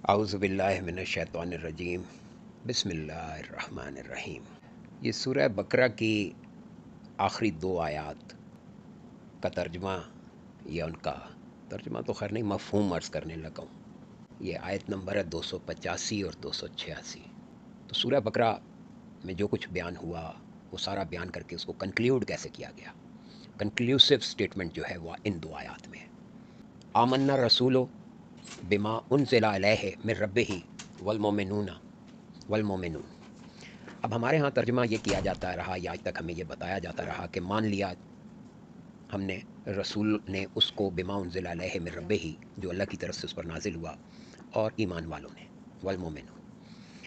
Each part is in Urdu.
اعوذ باللہ من الشیطان الرجیم بسم اللہ الرحمن الرحیم۔ یہ سورہ بقرہ کی آخری دو آیات کا ترجمہ یا ان کا ترجمہ تو خیر نہیں، مفہوم عرض کرنے لگا ہوں۔ یہ آیت نمبر ہے 285 اور 286۔ تو سورہ بقرہ میں جو کچھ بیان ہوا وہ سارا بیان کر کے اس کو کنکلیوڈ کیسے کیا گیا، کنکلیوسو سٹیٹمنٹ جو ہے وہ ان دو آیات میں ہے۔ آمنا رسول بما انزل علیہ من ربہ والمؤمنون والمؤمنون۔ اب ہمارے ہاں ترجمہ یہ کیا جاتا رہا یا آج تک ہمیں یہ بتایا جاتا رہا کہ مان لیا ہم نے رسول نے اس کو بما انزل علیہ من ربہ، جو اللہ کی طرف سے اس پر نازل ہوا، اور ایمان والوں نے والمؤمنون۔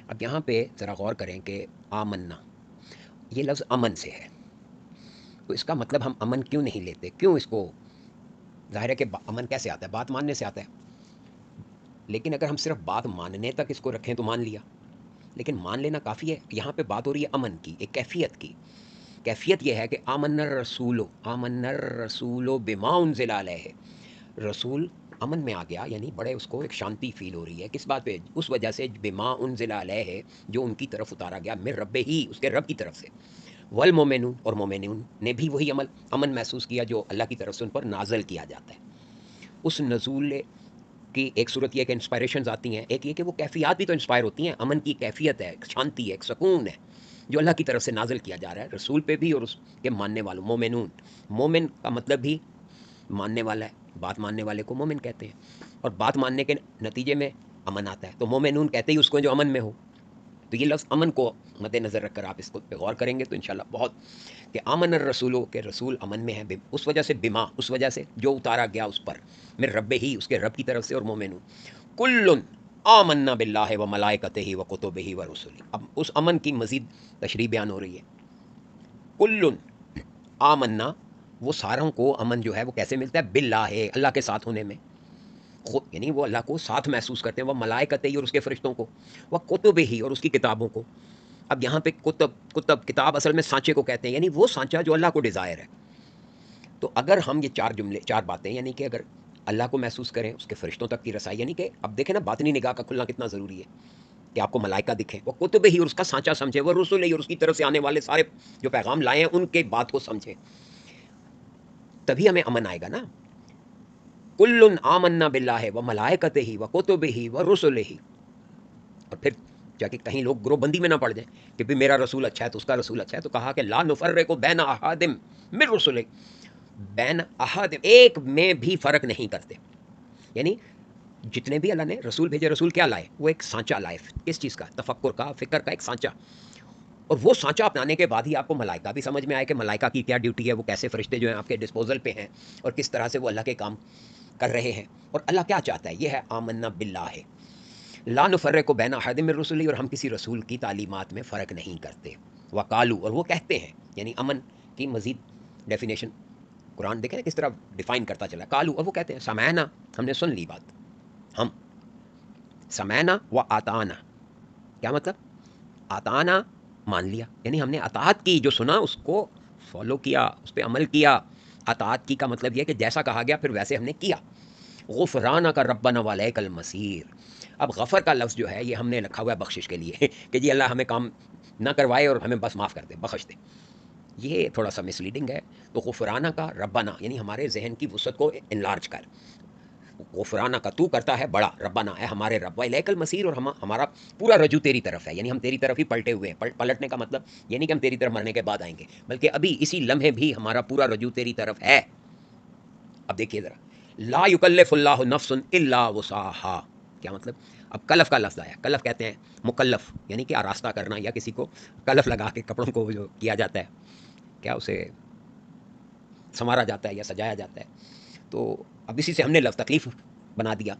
اب یہاں پہ ذرا غور کریں کہ آمنا یہ لفظ امن سے ہے، تو اس کا مطلب ہم امن کیوں نہیں لیتے؟ کیوں اس کو؟ ظاہر ہے کہ امن کیسے آتا ہے؟ بات ماننے سے آتا ہے، لیکن اگر ہم صرف بات ماننے تک اس کو رکھیں تو مان لیا، لیکن مان لینا کافی ہے؟ یہاں پہ بات ہو رہی ہے امن کی، ایک کیفیت کی۔ کیفیت یہ ہے کہ آمن الرسول بما انزل علیہ، رسول امن میں آ گیا، یعنی بڑے اس کو ایک شانتی فیل ہو رہی ہے۔ کس بات پہ؟ اس وجہ سے بما انزل علیہ، جو ان کی طرف اتارا گیا، من رب ہی، اس کے رب کی طرف سے، والمومنون، اور مومنون نے بھی وہی امن محسوس کیا جو اللہ کی طرف سے ان پر نازل کیا جاتا ہے۔ اس نزول کی ایک صورت یہ کہ انسپائریشنز آتی ہیں، ایک یہ کہ وہ کیفیات بھی تو انسپائر ہوتی ہیں۔ امن کی کیفیت ہے، ایک شانتی ہے، ایک سکون ہے جو اللہ کی طرف سے نازل کیا جا رہا ہے رسول پہ بھی اور اس کے ماننے والوں، مومنون۔ مومن کا مطلب بھی ماننے والا ہے، بات ماننے والے کو مومن کہتے ہیں، اور بات ماننے کے نتیجے میں امن آتا ہے، تو مومنون کہتے ہی اس کو جو امن میں ہو۔ تو یہ لفظ امن کو مد نظر رکھ کر آپ اس کو پہ غور کریں گے تو انشاءاللہ بہت، کہ آمن الرسولو، کہ رسول امن میں ہے، اس وجہ سے، بما، اس وجہ سے جو اتارا گیا اس پر، من رب ہی، اس کے رب کی طرف سے، اور مومنون کل آمنا باللہ و ملائکتہ و کتبہ و رسلہ۔ اب اس امن کی مزید تشریح بیان ہو رہی ہے۔ کل آمنا، وہ ساروں کو امن جو ہے وہ کیسے ملتا ہے؟ باللہ، اللہ کے ساتھ ہونے میں، خود یعنی وہ اللہ کو ساتھ محسوس کرتے ہیں، وہ ملائکتہ اور اس کے فرشتوں کو، وہ کتبہ اور اس کی کتابوں کو۔ اب یہاں پہ کتب کتاب اصل میں سانچے کو کہتے ہیں، یعنی وہ سانچہ جو اللہ کو ڈیزائر ہے۔ تو اگر ہم یہ چار جملے، چار باتیں، یعنی کہ اگر اللہ کو محسوس کریں، اس کے فرشتوں تک کی رسائی، یعنی کہ اب دیکھیں نا باطنی نگاہ کا کھلنا کتنا ضروری ہے، کہ آپ کو ملائکہ دکھیں، وہ کتب ہی اور اس کا سانچہ سمجھیں، وہ رسول ہی اور اس کی طرف سے آنے والے سارے جو پیغام لائے ہیں ان کے بات کو سمجھیں، تبھی ہمیں امن آئے گا نا۔ کل آمنا باللہ و ملائکتہ و کتبہ و رسلہ، اور پھر جا کے کہیں لوگ گروہ بندی میں نہ پڑ جائیں کہ بھی میرا رسول اچھا ہے تو اس کا رسول اچھا ہے، تو کہا کہ لا نفرق بین احد من رسلہ، بین احد، ایک میں بھی فرق نہیں کرتے، یعنی جتنے بھی اللہ نے رسول بھیجے، رسول کیا لائے؟ وہ ایک سانچہ لائے، کس چیز کا؟ تفکر کا، فکر کا ایک سانچہ، اور وہ سانچہ اپنانے کے بعد ہی آپ کو ملائکہ بھی سمجھ میں آئے کہ ملائکہ کی کیا ڈیوٹی ہے، وہ کیسے فرشتے جو ہیں آپ کے ڈسپوزل پہ ہیں اور کس طرح سے وہ اللہ کے کام کر رہے ہیں، اور اللہ کیا چاہتا ہے۔ یہ ہے آمنا باللہ ہے، لا نفرق بین احد من رسلی، اور ہم کسی رسول کی تعلیمات میں فرق نہیں کرتے۔ وقالو، اور وہ کہتے ہیں، یعنی امن کی مزید ڈیفینیشن قرآن دیکھیں کس طرح ڈیفائن کرتا چلا، قالو، اور وہ کہتے ہیں، سمعنا، ہم نے سن لی بات، ہم سمعنا و آتانا، کیا مطلب؟ آتانا مان لیا، یعنی ہم نے اطاعت کی، جو سنا اس کو فالو کیا، اس پہ عمل کیا۔ اطاعت کی کا مطلب یہ کہ جیسا کہا گیا پھر ویسے ہم نے کیا۔ غفرانہ کا ربنا والیک المصیر، اب غفر کا لفظ جو ہے یہ ہم نے رکھا ہوا ہے بخشش کے لیے کہ جی اللہ ہمیں کام نہ کروائے اور ہمیں بس معاف کر دے، بخش دے، یہ تھوڑا سا مس لیڈنگ ہے۔ تو غفرانہ کا ربنا یعنی ہمارے ذہن کی وسعت کو انلارج کر، غفرانہ کا تو کرتا ہے بڑا، ربنا ہے ہمارے رب، والیک المصیر، اور ہمارا پورا رجوع تیری طرف ہے، یعنی ہم تیری طرف ہی پلٹے ہوئے ہیں۔ پلٹنے کا مطلب یہ نہیں کہ ہم تیری طرف مرنے کے بعد آئیں گے، بلکہ ابھی اسی لمحے بھی ہمارا پورا رجوع تیری طرف ہے۔ اب دیکھیے ذرا، لا یکلف اللہ نفس الا وسعها، کیا مطلب؟ اب کلف کا لفظ آیا، کلف کہتے ہیں مکلف، یعنی کہ آراستہ کرنا، یا کسی کو کلف لگا کے کپڑوں کو جو کیا جاتا ہے، کیا اسے سنوارا جاتا ہے یا سجایا جاتا ہے، تو اب اسی سے ہم نے لفظ تکلیف بنا دیا،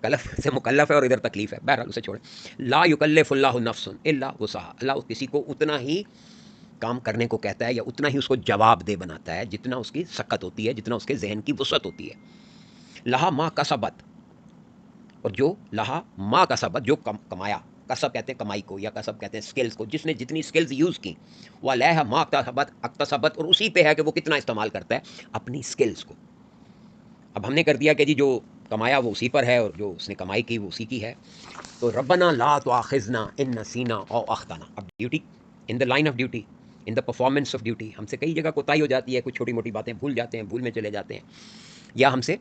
کلف سے مکلف ہے اور ادھر تکلیف ہے، بہرحال اسے چھوڑیں۔ لا یکلف اللہ نفس الا وسعها، اللہ کسی کو اتنا ہی کام کرنے کو کہتا ہے یا اتنا ہی اس کو جواب دہ بناتا ہے جتنا اس کی سکت ہوتی ہے، جتنا اس کے ذہن کی وسعت ہوتی ہے۔ لہا ما کسبت، اور جو لہا ما کسبت، جو کمایا، کسب کہتے ہیں کمائی کو، یا کسب کہتے ہیں سکلز کو، جس نے جتنی سکلز یوز کی، وہ لہا ما اکتسبت، اور اسی پہ ہے کہ وہ کتنا استعمال کرتا ہے اپنی سکلز کو۔ اب ہم نے کر دیا کہ جی جو کمایا وہ اسی پر ہے اور جو اس نے کمائی کی وہ اسی کی ہے. تو ربنا لا تؤاخذنا ان نسینا او اخطانا. اب duty, in the line of duty, in the performance of duty, ہم سے کئی جگہ کوتاہی ہو جاتی ہے، کچھ چھوٹی موٹی باتیں بھول جاتے ہیں، بھول میں چلے جاتے ہیں، یا ہم سے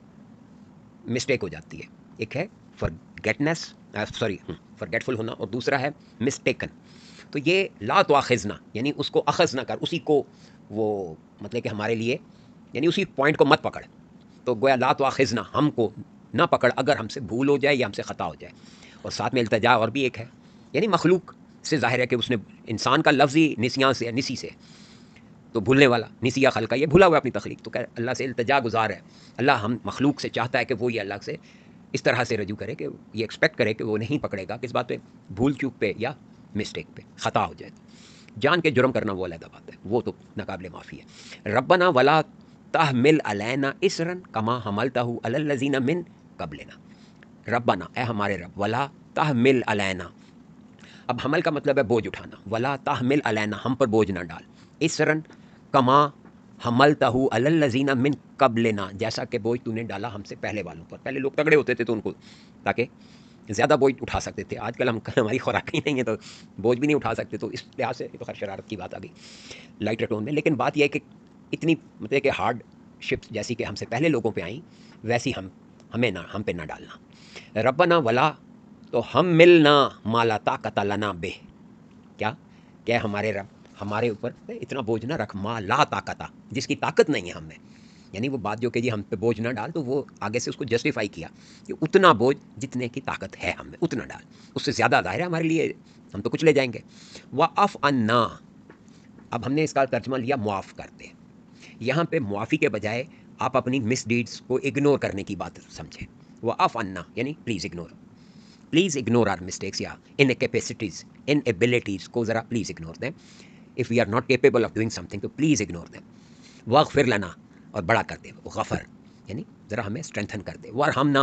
مسٹیک ہو جاتی ہے. ایک ہے فرگیٹنس، سوری فرگیٹفل ہونا، اور دوسرا ہے مسٹیکن. تو یہ لا تؤاخذنا یعنی اس کو اخذ نہ کر، اسی کو وہ مطلب کہ ہمارے لیے یعنی اسی پوائنٹ کو مت پکڑ. تو گویا لا تؤاخذنا ہم کو نہ پکڑ اگر ہم سے بھول ہو جائے یا ہم سے خطا ہو جائے. اور ساتھ میں التجا اور بھی ایک ہے، یعنی مخلوق سے ظاہر ہے کہ اس نے انسان کا لفظ ہی نسیاں سے، نسی سے، تو بھولنے والا، نسیہ خلقہ، یہ بھولا ہوا اپنی تخلیق، تو کہ اللہ سے التجا گزار ہے. اللہ ہم مخلوق سے چاہتا ہے کہ وہ یہ اللہ سے اس طرح سے رجوع کرے کہ یہ ایکسپیکٹ کرے کہ وہ نہیں پکڑے گا کس بات پہ، بھول چوک پہ یا مسٹیک پہ، خطا ہو جائے. جان کے جرم کرنا وہ علیحدہ بات ہے، وہ تو ناقابل معافی ہے. ربنا ولا تحمل علینا اسرا کما حملتہ علی الذین من قبلنا. ربنا اے ہمارے رب، ولا تحمل علینا، اب حمل کا مطلب ہے بوجھ اٹھانا، ولا تحمل علینا ہم پر بوجھ نہ ڈال، اسرن کما حملتہ علی الذین من قبلنا جیسا کہ بوجھ تو نے ڈالا ہم سے پہلے والوں پر. پہلے لوگ تگڑے ہوتے تھے تو ان کو تاکہ زیادہ بوجھ اٹھا سکتے تھے. آج کل ہماری خوراک ہی نہیں ہے تو بوجھ بھی نہیں اٹھا سکتے، تو اس لحاظ سے تو خیر شرارت کی بات آ گئی لائٹر ٹون میں. لیکن بات یہ ہے کہ اتنی مطلب کہ ہارڈ شپس جیسی کہ ہم سے پہلے لوگوں پہ آئیں ویسی ہم پہ نہ ڈالنا. ربنا ولا تو ہم ملنا مالا طاقت لنا بے، کیا ہمارے رب ہمارے اوپر اتنا بوجھ نہ رکھ، ما لا طاقت، جس کی طاقت نہیں ہے ہم میں. یعنی وہ بات جو کہ جی ہم پہ بوجھ نہ ڈال، تو وہ آگے سے اس کو جسٹیفائی کیا کہ اتنا بوجھ جتنے کی طاقت ہے ہم میں اتنا ڈال، اس سے زیادہ ظاہر ہے ہمارے لیے ہم تو کچھ لے جائیں گے. وَعَفْ عَنَّا، اب ہم نے اس کا ترجمہ لیا معاف کرتے. یہاں پہ معافی کے بجائے آپ اپنی مس ڈیڈس کو اگنور کرنے کی بات سمجھیں. وَعَفْ عَنَّا یعنی پلیز اگنور آر مسٹیکس یا ان کیپیسٹیز، ان ایبلٹیز کو ذرا پلیز اگنور دیں. If we are not capable of doing something تو پلیز اگنور دیں. واغفر لنا اور بڑا کر دے، غفر یعنی ذرا ہمیں اسٹرینتھن کر دے. وارحمنا،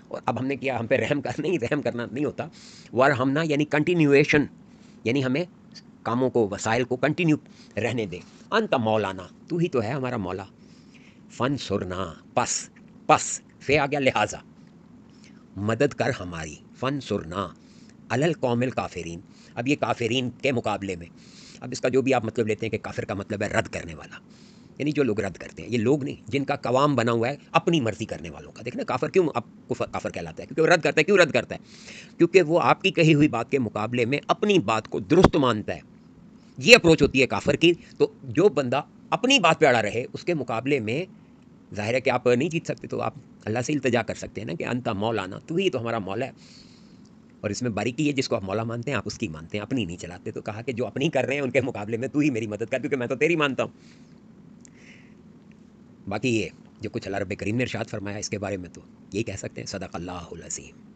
اور اب ہم نے کیا ہم پہ رحم کرنا نہیں ہوتا. وارحمنا یعنی کنٹینیویشن، یعنی ہمیں کاموں کو، وسائل کو کنٹینیو رہنے دے. انت مولانا، تو ہی تو ہے ہمارا مولا. فنصرنا، پس فے آ گیا لہٰذا، مدد کر ہماری. فنصرنا علی القوم الکافرین. اب یہ کافرین کے مقابلے میں، اب اس کا جو بھی آپ مطلب لیتے ہیں کہ کافر کا مطلب ہے رد کرنے والا، یعنی جو لوگ رد کرتے ہیں، یہ لوگ نہیں جن کا قوام بنا ہوا ہے اپنی مرضی کرنے والوں کا. دیکھنا کافر کیوں اب کافر کہلاتا ہے، کیونکہ وہ رد کرتا ہے. کیوں رد کرتا ہے؟ کیونکہ وہ آپ کی کہی ہوئی بات کے مقابلے میں اپنی بات کو درست مانتا ہے. یہ اپروچ ہوتی ہے کافر کی. تو جو بندہ اپنی بات پہ اڑا رہے اس کے مقابلے میں ظاہر ہے کہ آپ نہیں جیت سکتے، تو آپ اللہ سے التجا کر سکتے ہیں نا کہ انت مولانا، تو ہی تو ہمارا مولا ہے. اور اس میں باریکی ہے، جس کو آپ مولا مانتے ہیں آپ اس کی مانتے ہیں، اپنی نہیں چلاتے. تو کہا کہ جو اپنی کر رہے ہیں ان کے مقابلے میں تو ہی میری مدد کر، کیونکہ میں تو تیری مانتا ہوں. باقی یہ جو کچھ اللہ رب کریم نے ارشاد فرمایا اس کے بارے میں تو یہی کہہ سکتے ہیں صدق اللہ العظیم.